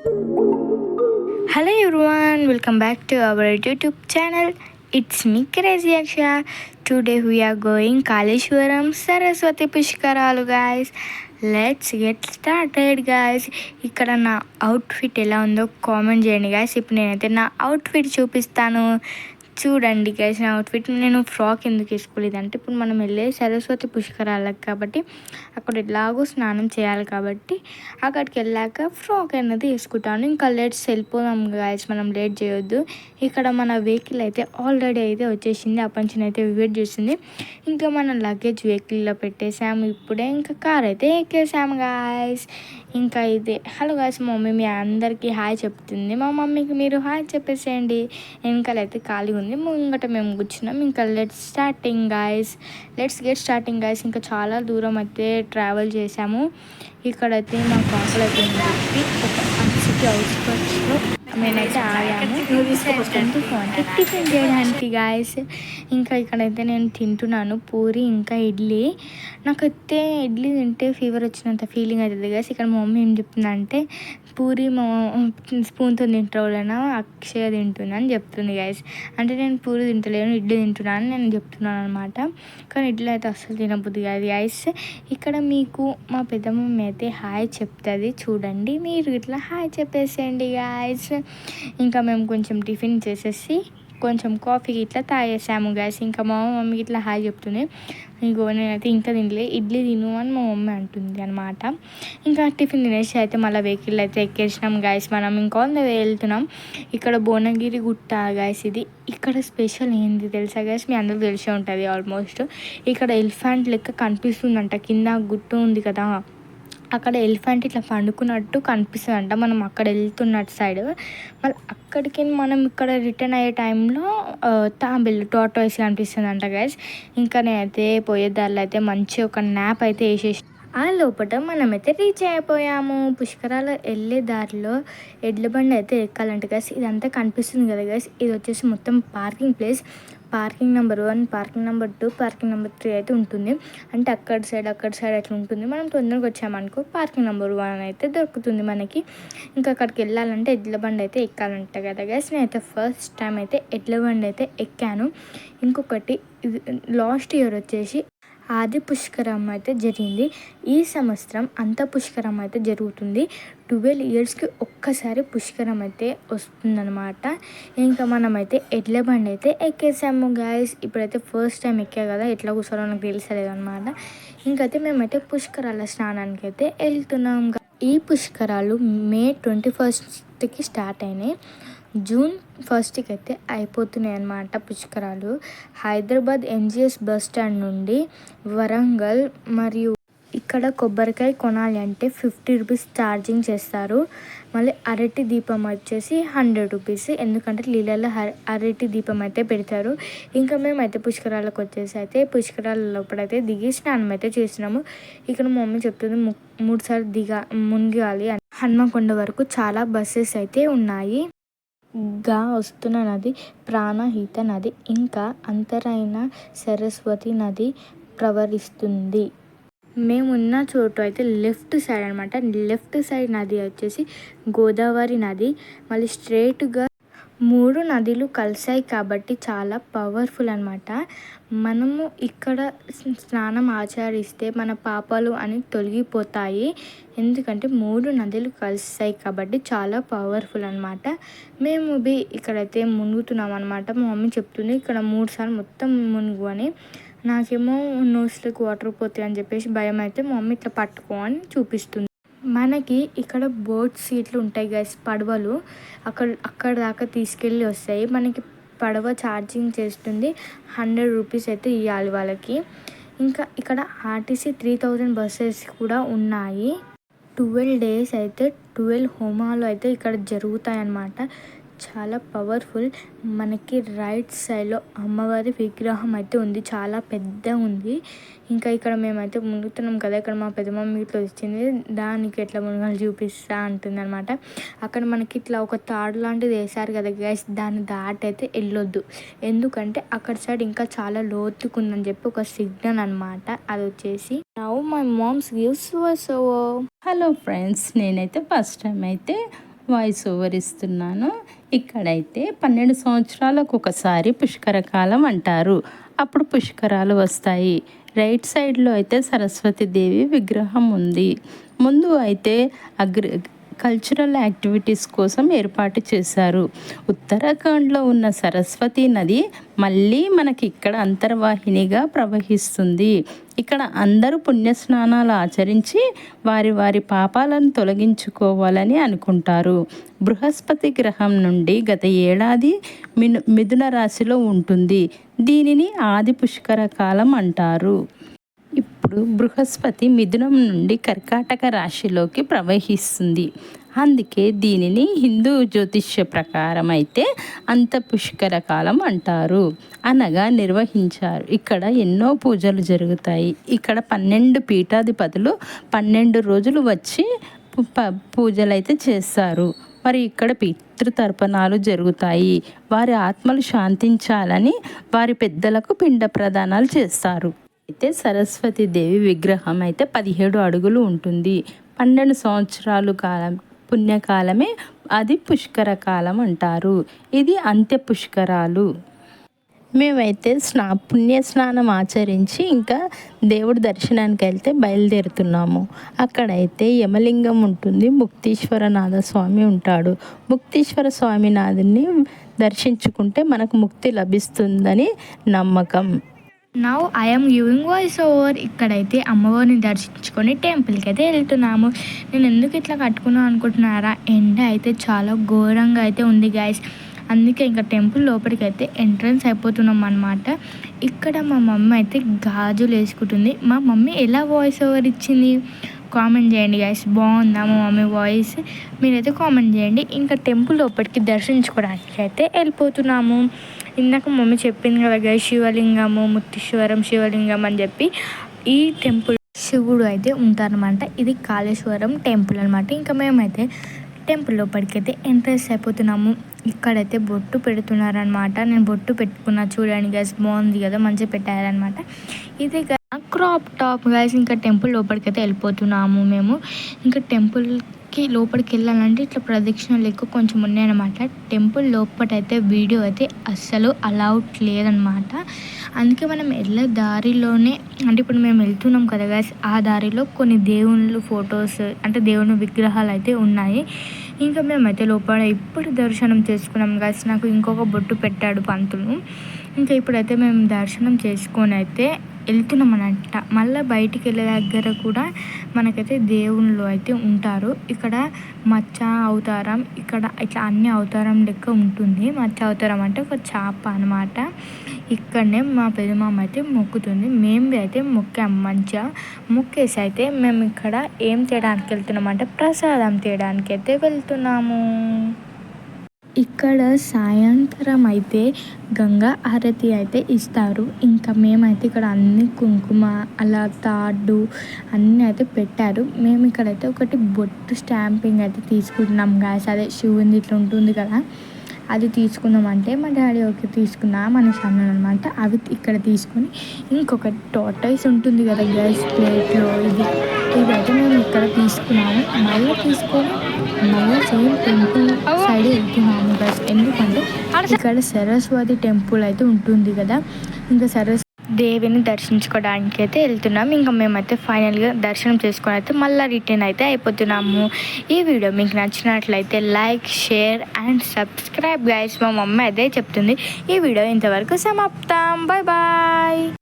Hello everyone, welcome back to our YouTube channel. It's me Crazy Aksha. Today we are going Kaleshwaram Saraswati Pushkaralu guys. Let's get started guys. ఇక్కడ నా outfit ఎలా ఉందో comment చేయండి guys. ఇప్పుడు నేనైతే నా outfit చూపిస్తాను, చూడండి గైస్. నా అవుట్ఫిట్ నేను ఫ్రాక్ ఎందుకు వేసుకోలేదు అంటే, ఇప్పుడు మనం వెళ్ళే సరస్వతి పుష్కరాలకు కాబట్టి అక్కడ ఎలాగో స్నానం చేయాలి కాబట్టి అక్కడికి వెళ్ళాక ఫ్రాక్ అనేది వేసుకుంటాను. ఇంకా లెట్స్ వెళ్ళిపోదాం గైస్, మనం లేట్ చేయొద్దు. ఇక్కడ మన వెహికల్ అయితే ఆల్రెడీ అయితే వచ్చేసింది, అప్పంచిన అయితే వెయిట్ చేసింది. ఇంకా మన లగేజ్ వెహికల్లో పెట్టేసాము. ఇప్పుడే ఇంకా కార్ అయితే ఎక్కేసాము గాయస్. ఇంకా ఇదే హలో గాయస్. మా మమ్మీ మీ అందరికీ హాయ్ చెప్తుంది. మా మమ్మీకి మీరు హాయ్ చెప్పేసేయండి. వెనకాలైతే ఖాళీ ఉంది, ముంగట మేము కూర్చున్నాం. ఇంకా లెట్స్ గెట్ స్టార్టింగ్ గాయస్. ఇంకా చాలా దూరం అయితే ట్రావెల్ చేసాము. ఇక్కడైతే మా కాకులు అయితే ఒక సిటీ అవుట్స్కట్స్లో నేనైతే ఆగాము టిఫిన్ చేయడానికి గాయస్. ఇంకా ఇక్కడైతే నేను తింటున్నాను పూరి ఇంకా ఇడ్లీ. నాకైతే ఇడ్లీ తింటే ఫీవర్ వచ్చినంత ఫీలింగ్ అవుతుంది గాయస్. ఇక్కడ మా మమ్మీ ఏం చెప్తుందంటే, పూరి మా స్పూన్తో తింటావులేనా, అక్షయ తింటున్నా అని చెప్తుంది గాయస్. అంటే నేను పూరి తింటలేను, ఇడ్లీ తింటున్నాను నేను చెప్తున్నాను అనమాట. కానీ ఇడ్లీ అయితే అస్సలు తినబుద్ది కాదు గాయస్. ఇక్కడ మీకు మా పెద్ద మమ్మీ అయితే హాయ్ చెప్తుంది, చూడండి. మీరు ఇట్లా హాయ్ చెప్పేసేయండి గాయస్. ఇంకా మేము కొంచెం టిఫిన్ చేసేసి కొంచెం కాఫీ ఇట్లా తాగేసాము గాయస్. ఇంకా మా మమ్మీ ఇట్లా హాయ్ చెప్తుంది. ఇంకో నేనైతే ఇంకా తినలే, ఇడ్లీ తిను అని మా మమ్మీ అంటుంది అనమాట. ఇంకా టిఫిన్ తినేసి అయితే మళ్ళీ వెహికల్ అయితే ఎక్కేసినాం గాయస్. మనం ఇంకా వెళ్తున్నాం. ఇక్కడ భువనగిరి గుట్ట గాయస్. ఇది ఇక్కడ స్పెషల్ ఏంది తెలుసా గాయస్, మీ అందరూ తెలిసే ఉంటుంది ఆల్మోస్ట్. ఇక్కడ ఎలిఫెంట్ లెక్క కనిపిస్తుందంట, కింద గుట్ట ఉంది కదా, అక్కడ ఎలిఫెంట్ ఇట్లా పండుకున్నట్టు కనిపిస్తుంది అంట. మనం అక్కడ వెళ్తున్నట్టు సైడ్, మళ్ళీ అక్కడికి మనం ఇక్కడ రిటర్న్ అయ్యే టైంలో తాంబేలు టార్టాయిస్ కనిపిస్తుంది అంట గైస్. ఇంకా నేనైతే పోయే దారిలో అయితే మంచి ఒక న్యాప్ అయితే వేసేసి ఆ లోపల మనమైతే రీచ్ అయిపోయాము. పుష్కరాలు వెళ్ళే దారిలో ఎడ్ల బండి అయితే ఎక్కాలంట గైస్. ఇదంతా కనిపిస్తుంది కదా గైస్, ఇది వచ్చేసి మొత్తం parking place. Parking number 1, parking number 2, parking number 3 అయితే ఉంటుంది. అంటే అక్కడ సైడ్ అట్లా ఉంటుంది. మనం తొందరగా వచ్చామనుకో పార్కింగ్ నెంబర్ 1 అయితే దొరుకుతుంది మనకి. ఇంకా అక్కడికి వెళ్ళాలంటే ఎడ్ల బండి అయితే ఎక్కాలంట కదా గైస్. నేనైతే ఫస్ట్ టైం అయితే ఎడ్ల బండి అయితే ఎక్కాను. ఇంకొకటి లాస్ట్ ఇయర్ వచ్చేసి ఆది పుష్కరం అయితే జరిగింది. ఈ సంవత్సరం అంత పుష్కరం అయితే జరుగుతుంది. 12 ఇయర్స్కి ఒక్కసారి పుష్కరం అయితే వస్తుందన్నమాట. ఇంకా మనమైతే ఎడ్ల బండి అయితే ఎక్కేసాము గాయస్. ఇప్పుడైతే ఫస్ట్ టైం ఎక్కా కదా, ఎట్లా కూర్చోలో నాకు తెలిసలేదు అనమాట. ఇంకైతే మేమైతే పుష్కరాల స్నానానికి అయితే వెళ్తున్నాం. ఈ పుష్కరాలు May 21st స్టార్ట్ అయినాయి, June 1st అయితే అయిపోతున్నాయి అన్నమాట పుష్కరాలు. హైదరాబాద్ MGS బస్ స్టాండ్ నుండి వరంగల్ మరియు ఇక్కడ కొబ్బరికాయ కొనాలి అంటే 50 రూపీస్ ఛార్జింగ్ చేస్తారు. మళ్ళీ అరటి దీపం వచ్చేసి 100 రూపీస్, ఎందుకంటే నీళ్ళల్లో అరటి దీపం అయితే పెడతారు. ఇంకా మేమైతే పుష్కరాలకు వచ్చేసి అయితే పుష్కరాల లోపలైతే దిగి స్నానం అయితే చేసినాము. ఇక్కడ మా మమ్మీ చెప్తుంది 3 సార్లు మునిగాలి అని. హన్మకొండ వరకు చాలా బస్సెస్ అయితే ఉన్నాయి. వస్తున్న నది ప్రాణహిత నది, ఇంకా అంతరైన సరస్వతి నది ప్రవహిస్తుంది. మేమున్న చోటు అయితే లెఫ్ట్ సైడ్ అనమాట. లెఫ్ట్ సైడ్ నది వచ్చేసి గోదావరి నది. మళ్ళీ స్ట్రేట్గా 3 నదులు కలిసాయి కాబట్టి చాలా పవర్ఫుల్ అనమాట. మనము ఇక్కడ స్నానం ఆచరిస్తే మన పాపాలు అని తొలగిపోతాయి, ఎందుకంటే 3 నదులు కలిసాయి కాబట్టి చాలా పవర్ఫుల్ అనమాట. మేము ఇక్కడైతే మునుగుతున్నాం అనమాట. మా మమ్మీ చెప్తుంది ఇక్కడ 3 సార్లు మొత్తం మునుగు అని. నాకేమో నోస్లోకి వాటర్ పోతాయి అని చెప్పేసి భయం అయితే మా మమ్మీ ఇట్లా పట్టుకో అని చూపిస్తుంది. మనకి ఇక్కడ బోట్ సీట్లు ఉంటాయి గైస్, పడవలు అక్కడ దాకా తీసుకెళ్ళి వస్తాయి. మనకి పడవ ఛార్జింగ్ చేస్తుంది, 100 రూపీస్ అయితే ఇవ్వాలి వాళ్ళకి. ఇంకా ఇక్కడ RTC 3000 బస్సెస్ కూడా ఉన్నాయి. 12 days అయితే 12 హోమాలు అయితే ఇక్కడ జరుగుతాయి అన్నమాట. చాలా పవర్ఫుల్. మనకి రైట్ సైడ్లో అమ్మవారి విగ్రహం అయితే ఉంది, చాలా పెద్ద ఉంది. ఇంకా ఇక్కడ మేమైతే మునుగుతున్నాం కదా, ఇక్కడ మా పెద్ద మమ్మీ ఇట్లా వచ్చింది, దానికి ఎట్లా మునగాలు చూపిస్తా అంటుంది అనమాట. అక్కడ మనకి ఇట్లా ఒక తాడు లాంటిది వేసారు కదా గైస్, దాన్ని దాటైతే వెళ్ళొద్దు, ఎందుకంటే అక్కడ సైడ్ ఇంకా చాలా లోతుకుందని చెప్పి ఒక సిగ్నల్ అనమాట. అది వచ్చేసి now my mom's gives so. Hello friends, నేనైతే ఫస్ట్ టైం అయితే వాయిస్ ఓవర్ ఇస్తున్నాను. ఇక్కడైతే 12 సంవత్సరాలకు ఒకసారి పుష్కరకాలం అంటారు. అప్పుడు పుష్కరాలు వస్తాయి. రైట్ సైడ్లో అయితే సరస్వతీదేవి విగ్రహం ఉంది. ముందు అయితే కల్చరల్ యాక్టివిటీస్ కోసం ఏర్పాటు చేశారు. ఉత్తరాఖండ్లో ఉన్న సరస్వతి నది మళ్ళీ మనకి ఇక్కడ అంతర్వాహినిగా ప్రవహిస్తుంది. ఇక్కడ అందరూ పుణ్యస్నానాలు ఆచరించి వారి వారి పాపాలను తొలగించుకోవాలని అనుకుంటారు. బృహస్పతి గ్రహం నుండి గత ఏడాది మిథున రాశిలో ఉంటుంది. దీనిని ఆది పుష్కర కాలం అంటారు. ఇప్పుడు బృహస్పతి మిథునం నుండి కర్కాటక రాశిలోకి ప్రవహిస్తుంది. అందుకే దీనిని హిందూ జ్యోతిష్య ప్రకారం అయితే అంత పుష్కర కాలం అంటారు. అనగా నిర్వహించారు. ఇక్కడ ఎన్నో పూజలు జరుగుతాయి. ఇక్కడ 12 పీఠాధిపతులు 12 రోజులు వచ్చి పూజలు అయితే చేస్తారు. మరి ఇక్కడ పితృతర్పణాలు జరుగుతాయి. వారి ఆత్మలు శాంతించాలని వారి పెద్దలకు పిండ ప్రదానాలు చేస్తారు. అయితే సరస్వతీదేవి విగ్రహం అయితే 17 అడుగులు ఉంటుంది. 12 సంవత్సరాలు కాలం పుణ్యకాలమే అది పుష్కర కాలం అంటారు. ఇది అంత్య పుష్కరాలు. మేమైతే పుణ్య స్నానం ఆచరించి ఇంకా దేవుడి దర్శనానికి వెళ్తే బయలుదేరుతున్నాము. అక్కడైతే యమలింగం ఉంటుంది. ముక్తీశ్వరనాథ స్వామి ఉంటాడు. ముక్తీశ్వర స్వామినాథుని దర్శించుకుంటే మనకు ముక్తి లభిస్తుందని నమ్మకం. Now I'm giving voice over. ఇక్కడైతే అమ్మవారిని దర్శించుకొని టెంపుల్కి అయితే వెళ్తున్నాము. నేను ఎందుకు ఇట్లా కట్టుకున్నాను అనుకుంటున్నారా? ఎండ అయితే చాలా ఘోరంగా అయితే ఉంది గైస్. అందుకే ఇంకా టెంపుల్ లోపలికి అయితే ఎంట్రన్స్ అయిపోతున్నాం అనమాట. ఇక్కడ మా మమ్మీ అయితే గాజులు వేసుకుంటుంది. మా మమ్మీ ఎలా వాయిస్ ఓవర్ ఇచ్చింది కామెంట్ చేయండి గైస్. బాగుందా మా మమ్మీ వాయిస్? మీరైతే కామెంట్ చేయండి. ఇంకా టెంపుల్ లోపలికి దర్శించుకోవడానికి అయితే వెళ్ళిపోతున్నాము. ఇందాక మమ్మీ చెప్పింది కదా గైస్, శివలింగము ముత్తీశ్వరం శివలింగం అని చెప్పి ఈ టెంపుల్ శివుడు అయితే ఉంటారనమాట. ఇది కాళేశ్వరం టెంపుల్ అనమాట. ఇంకా మేమైతే టెంపుల్ లోపలికి అయితే ఎంట్రెన్స్ అయిపోతున్నాము. ఇక్కడైతే బొట్టు పెడుతున్నారనమాట. నేను బొట్టు పెట్టుకున్నా చూడండి గైస్, బాగుంది కదా, మంచిగా పెట్టారనమాట. ఇది క్రాప్ టాప్ గైస్. ఇంకా టెంపుల్ లోపలికి అయితే వెళ్ళిపోతున్నాము మేము. ఇంకా టెంపుల్కి లోపలికి వెళ్ళాలంటే ఇట్లా ప్రదక్షిణలు ఎక్కువ కొంచెం ఉన్నాయన్నమాట. టెంపుల్ లోపలైతే వీడియో అయితే అస్సలు అలౌడ్ లేదనమాట. అందుకే మనం వెళ్ళే దారిలోనే, అంటే ఇప్పుడు మేము వెళ్తున్నాం కదా గైస్, ఆ దారిలో కొన్ని దేవుళ్ళు ఫొటోస్ అంటే దేవుని విగ్రహాలు అయితే ఉన్నాయి. ఇంకా మేమైతే లోపల ఇప్పుడు దర్శనం చేసుకున్నాం గైస్. నాకు ఇంకొక బొట్టు పెట్టాడు పంతులు. ఇంకా ఇప్పుడైతే మేము దర్శనం చేసుకొని అయితే వెళ్తున్నాం అన్నట్ట. మళ్ళీ బయటికి వెళ్ళే దగ్గర కూడా మనకైతే దేవుళ్ళు అయితే ఉంటారు. ఇక్కడ మచ్చ అవతారం, ఇక్కడ ఇట్లా అన్ని అవతారం లెక్క ఉంటుంది. మచ్చ అవతారం అంటే ఒక చేప అనమాట. ఇక్కడనే మా పెద్దమామ అయితే మొక్కుతుంది. మేము అయితే మొక్కాము. మంచిగా మొక్కేసి అయితే మేము ఇక్కడ ఏం చేయడానికి వెళ్తున్నాం అంటే ప్రసాదం తీయడానికి అయితే వెళ్తున్నాము. ఇక్కడ సాయంత్రం అయితే గంగా హారతి అయితే ఇస్తారు. ఇంకా మేమైతే ఇక్కడ అన్ని కుంకుమ అలా తాడు అన్నీ అయితే పెట్టారు. మేము ఇక్కడైతే ఒకటి బొట్టు స్టాంపింగ్ అయితే తీసుకుంటున్నాం గాయస్. అదే శివుంది ఇట్లా ఉంటుంది కదా, అది తీసుకుందామంటే మా డాడీ ఓకే తీసుకున్నాం అనేసి అన్నాను అనమాట. అవి ఇక్కడ తీసుకొని ఇంకొక టోటైస్ ఉంటుంది కదా గ్యాస్ ప్లేట్లో, ఇదైతే మేము ఇక్కడ తీసుకున్నాము. మళ్ళీ తీసుకొని మళ్ళీ సేమ్ టెంపుల్ సైడ్ వెళ్తున్నాము గైస్. ఎందుకంటే ఇక్కడ సరస్వతి టెంపుల్ అయితే ఉంటుంది కదా, ఇంకా దేవిని దర్శించుకోవడానికి అయితే వెళ్తున్నాం. ఇంకా మేమైతే ఫైనల్గా దర్శనం చేసుకొని అయితే మళ్ళీ రిటర్న్ అయితే అయిపోతున్నాము. ఈ వీడియో మీకు నచ్చినట్లయితే like, share and subscribe guys. మా మమ్మీ అదే చెప్తుంది. ఈ వీడియో ఇంతవరకు సమాప్తం. Bye bye.